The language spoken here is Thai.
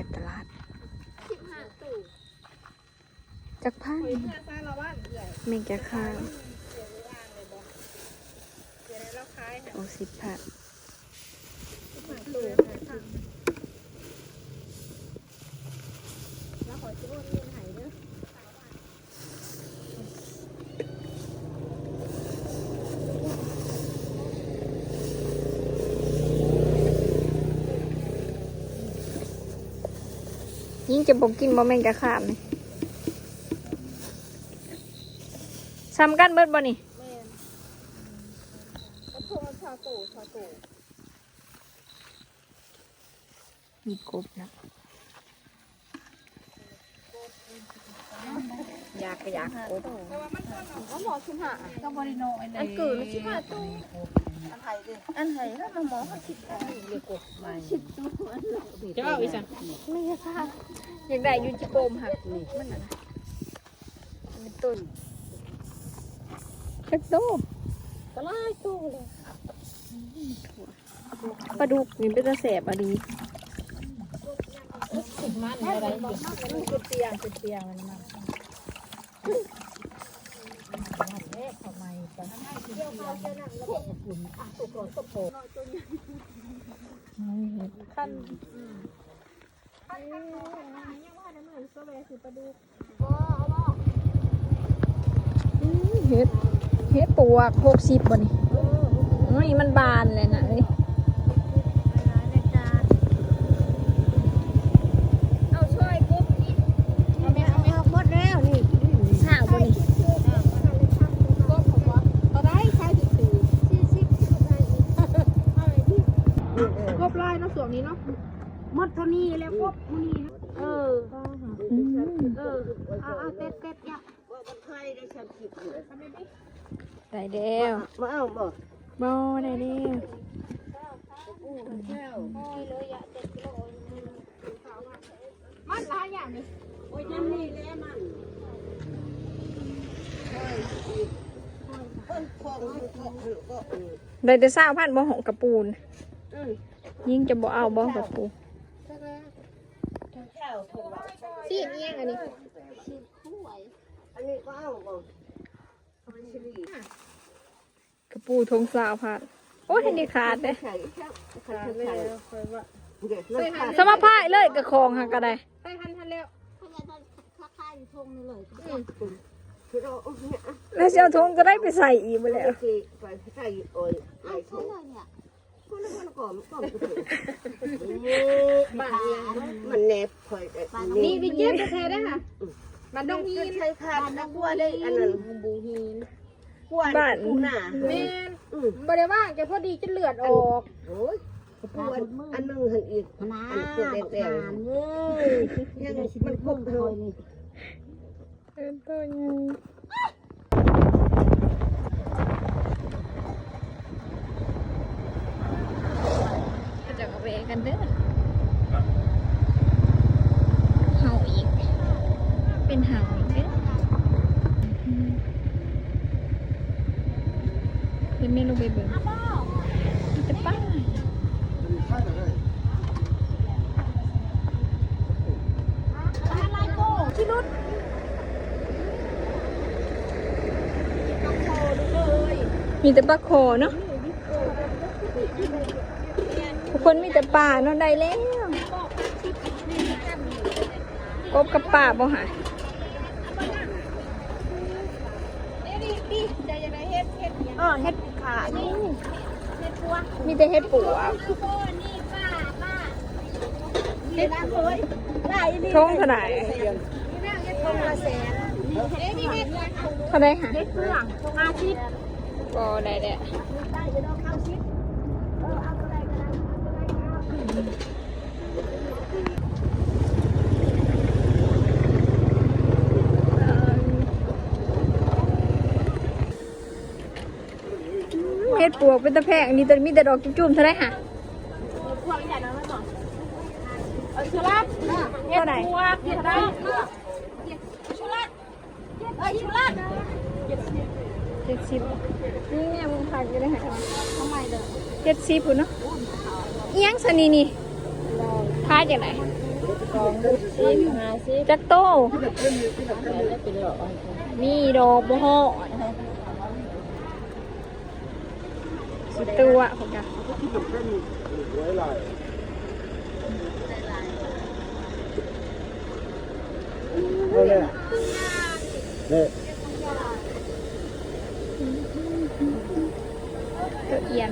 กตลาด15ตู้จักพันเมงจะข้าวโอ้10 พันแล้วขอชิโร่เงินหายเด้อยิ่งจะบอกกินบ่แมงจะข้ามนี่ซ้ำกันเบิดบ่นี่แม่นก็โทรชาโตมีกบนะอยากกบก็หมอชิมหาก็บริโนอันเกิดชิมหาตู้อันไทยดิอันไทยแล้วหมอเขาชิมเรียกกบ10 ตู้จะเอาอีสังไม่ค่ะอยากได้ยูจิโปมหักนี่มันน่ะเป็นต้นจักโตก็ไล่ตู้เลยปลาดุกนี่เป็นตะแสบอะดีมันอะไรจุดเตียงมันมาขั้นเฮ็ดปวก60บ่นี่นี่มันบานเลยนะนี่เอาช่วยกุ๊บนี่เอาหมดแล้วนี่ข้าวบ่นี่กุ๊บผมว่าเอาได้ใช้40กบลายเนาะส่วนนี้เนาะหมดเท่านี้แล้วกบมื้อนี้เอาเต็ดยักได้เด้วมาเอาบ่บ่ได้เด้วมันหลายอย่างนี่โอ้ยยังนี่แหละมันได้แต่20,000บ่หงกระปูนยิ่งจะบ่เอาบ่กระปูซีนเอียงอันนี้ก็เอาบ่กระปูทง20,000โอ้ยนี่ขาดเด้สมาพายเลยกระคองหักก็ได้ไปหันแล้วค่าอยู่ทงนี่เลยแล้วสิเอาทงก็ได้ไปใส่อีกบ่แล้วไปใส่โอ้ยไอ้ทงมันก่อนมันแนบคอยนี่วิเจ็บแท้ได้ค่ะมันต้องมีใช้ขาดนะกลัวได้อันนั้นบูฮีนบ้านแม่บ่ได้ว่าแกพอดีจะเลือดออกโอ้ยปวดอันนึงหันอีกอันปวดแดงๆเว้ยยังมันคงเลยนี่เป็นตัวใหญ่จะเอาไปกันเด้อเห่าอีกเป็นเห่าอีกเด้อเดี๋ยวแม่ลงไปเบิ่งจะป้าอะไรโก้ที่นุชมีแต่ปลาโคเนาะทุกคนมีแต่ป่าเนาะได้แล้วกบกับป่าบ่หายเฮ็ดขานี่เฮ็ดปัวมีแต่เฮ็ดปัวเฮ็ดเคยทงเท่าไหร่ทงละ100,000นี่เฮ็ดเท่าไหร่ค่ะเฮ็ดเพื่อง50ก็ได้แหละเฮ็ดปวกเป็นตะแพงนี่แต่มีแต่ดอกจุ่มๆเท่าไหร่ค่ะพวกใหญ่น้อยมั้งชุลัดเฮ็ดปวกเฮ็ดได้ชุลัดชุลัด70นี่แม่มึงผักอยู่ได้ค่ะทำไมเด้อ70พุ่นเนาะอีหยังซะนี่ขายจังได๋ 50จักโตมีดอกบ่ฮอดสุดตัวผมจ้ะเอาเลยเนี่ย ตัวเอียน